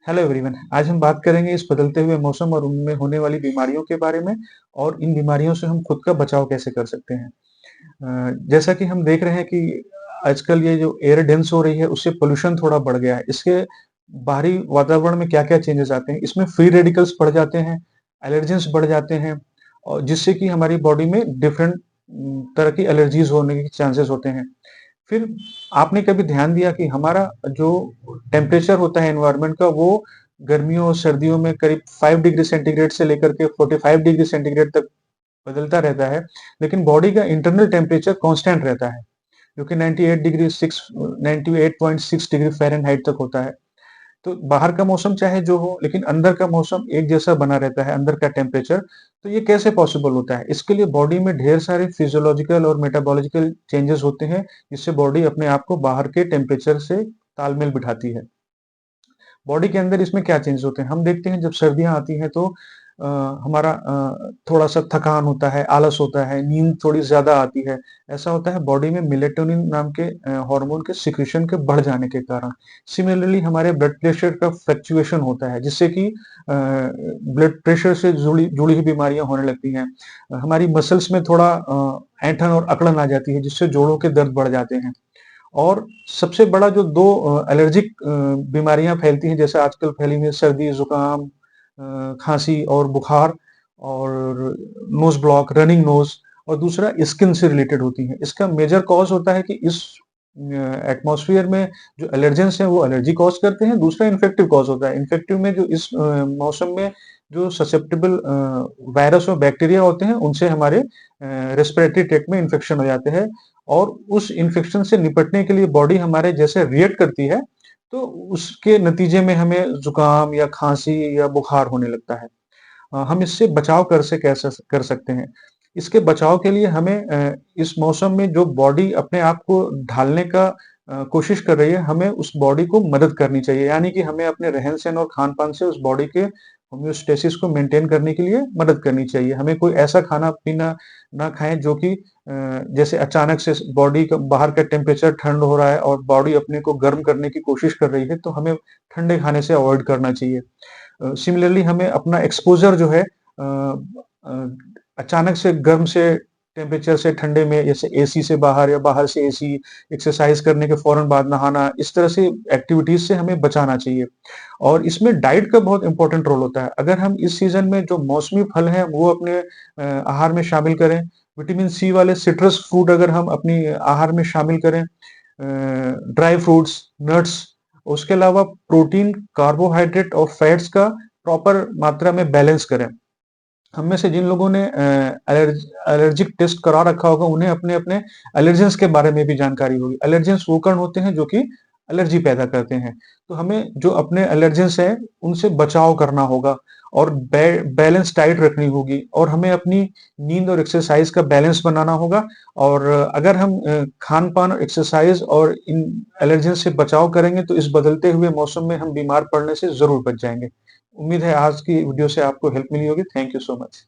Hello everyone. आज हम बात करेंगे इस बदलते हुए मौसम और उनमें होने वाली बीमारियों के बारे में और इन बीमारियों से हम खुद का बचाव कैसे कर सकते हैं। जैसा कि हम देख रहे हैं कि आजकल ये जो एयर डेंस हो रही है उससे पोल्यूशन थोड़ा बढ़ गया है। इसके बाहरी वातावरण में क्या-क्या चेंजेस आते हैं, इसमें फ्री रेडिकल्स बढ़ जाते हैं, एलर्जेंस बढ़ जाते हैं और जिससे कि हमारी बॉडी में डिफरेंट तरह की एलर्जीज होने के चांसेस होते हैं। फिर आपने कभी ध्यान दिया कि हमारा जो टेम्परेचर होता है एनवायरनमेंट का वो गर्मियों और सर्दियों में करीब 5 डिग्री सेंटीग्रेड से लेकर के 45 डिग्री सेंटीग्रेड तक बदलता रहता है, लेकिन बॉडी का इंटरनल टेम्परेचर कांस्टेंट रहता है, जो कि 98.6 डिग्री फ़ारेनहाइट तक होता है। तो बाहर का मौसम चाहे जो हो, लेकिन अंदर का मौसम एक जैसा बना रहता है, अंदर का टेम्परेचर। तो ये कैसे पॉसिबल होता है? इसके लिए बॉडी में ढेर सारे फिजियोलॉजिकल और मेटाबॉलिकल चेंजेस होते हैं, जिससे बॉडी अपने आप को बाहर के टेम्परेचर से तालमेल बिठाती है। बॉडी के अंदर इसमें क्या चेंजेस होते हैं? हम देखते हैं जब सर्दियाँ आती हैं तो अ, हमारा थोड़ा-सा थकान होता है, आलस होता है, नींद थोड़ी ज़्यादा आती है। ऐसा होता है बॉडी में मेलाटोनिन नाम के हार्मोन के सिक्रीशन के बढ़ जाने के कारण। सिमिलरली हमारे ब्लड प्रेशर का फ्लक्चुएशन होता है, जिससे कि ब्लड प्रेशर से जुड़ी जुड़ी हुई बीमारियाँ होने लगती हैं। हमारी मसल्स में थोड़ा ऐंठन और अकड़न आ जाती है, जिससे जोड़ों के दर्द बढ़ जाते हैं। और सबसे बड़ा जो 2 एलर्जिक बीमारियाँ फैलती हैं, जैसे आजकल फैली हुई है सर्दी, ज़ुकाम, खाँसी और बुखार और नोज़ ब्लॉक, रनिंग नोज़ और दूसरा स्किन से रिलेटेड होती हैं। इसका मेजर कॉज़ होता है कि इस एटमॉस्फियर में जो एलर्जेंस हैं वो एलर्जी कॉज़ करते हैं, दूसरा इन्फेक्टिव कॉज़ होता है। इन्फेक्टिव में जो इस मौसम में जो ससेप्टेबल वायरस और बैक्टीरिया होते हैं, उनसे हमारे रेस्पिरेटरी ट्रैक्ट में इन्फेक्शन हो जाते हैं और उस इन्फेक्शन से निपटने के लिए बॉडी हमारे जैसे रिएक्ट करती है, तो उसके नतीजे में हमें ज़ुकाम या खाँसी या बुखार होने लगता है। हम इससे बचाव कैसे कर सकते हैं? इसके बचाव के लिए हमें इस मौसम में जो बॉडी अपने आप को ढालने का कोशिश कर रही है, हमें उस बॉडी को मदद करनी चाहिए। यानी कि हमें अपने रहन-सहन और खान-पान से उस बॉडी के होम्योस्टेसिस को मेंटेन करने के लिए मदद करनी चाहिए। हमें कोई ऐसा खाना-पीना ना खाएँ जो कि जैसे अचानक से बॉडी का बाहर का टेम्परेचर ठंड हो रहा है और बॉडी अपने को गर्म करने की कोशिश कर रही है, तो हमें ठंडे खाने से अवॉइड करना चाहिए। सिमिलरली हमें अपना एक्सपोज़र जो है अ, अचानक से गर्म से टेम्परेचर से ठंडे में जैसे एसी से बाहर या बाहर से एसी, एक्सरसाइज़ करने के फ़ौरन बाद नहाना, इस तरह से एक्टिविटीज़ से हमें बचाना चाहिए। और इसमें डाइट का बहुत इम्पोर्टेंट रोल होता है। अगर हम इस सीज़न में जो मौसमी फल हैं वो अपने आहार में शामिल करें, विटामिन सी वाले सिट्रस फ्रूट अगर हम अपनी आहार में शामिल करें, ड्राई फ्रूट्स, नट्स, उसके अलावा प्रोटीन, कार्बोहाइड्रेट और फैट्स का प्रॉपर मात्रा में बैलेंस करें। हम में से जिन लोगों ने एलर्जिक टेस्ट करा रखा होगा, उन्हें अपने-अपने एलर्जेंस के बारे में भी जानकारी होगी। एलर्जेंस वो कण होते हैं जो कि एलर्जी पैदा करते हैं। तो हमें जो अपने एलर्जेंस हैं, उनसे बचाव करना होगा और बैलेंस डाइट रखनी होगी और हमें अपनी नींद और एक्सरसाइज़ का बैलेंस बनाना होगा। और अगर हम खान-पान, एक्सरसाइज़ और इन एलर्जेंस से बचाव करेंगे, तो इस बदलते हुए मौसम में हम बीमार पड़ने से ज़रूर बच जाएँगे। उम्मीद है आज की वीडियो से आपको हेल्प मिली होगी। Thank you so much.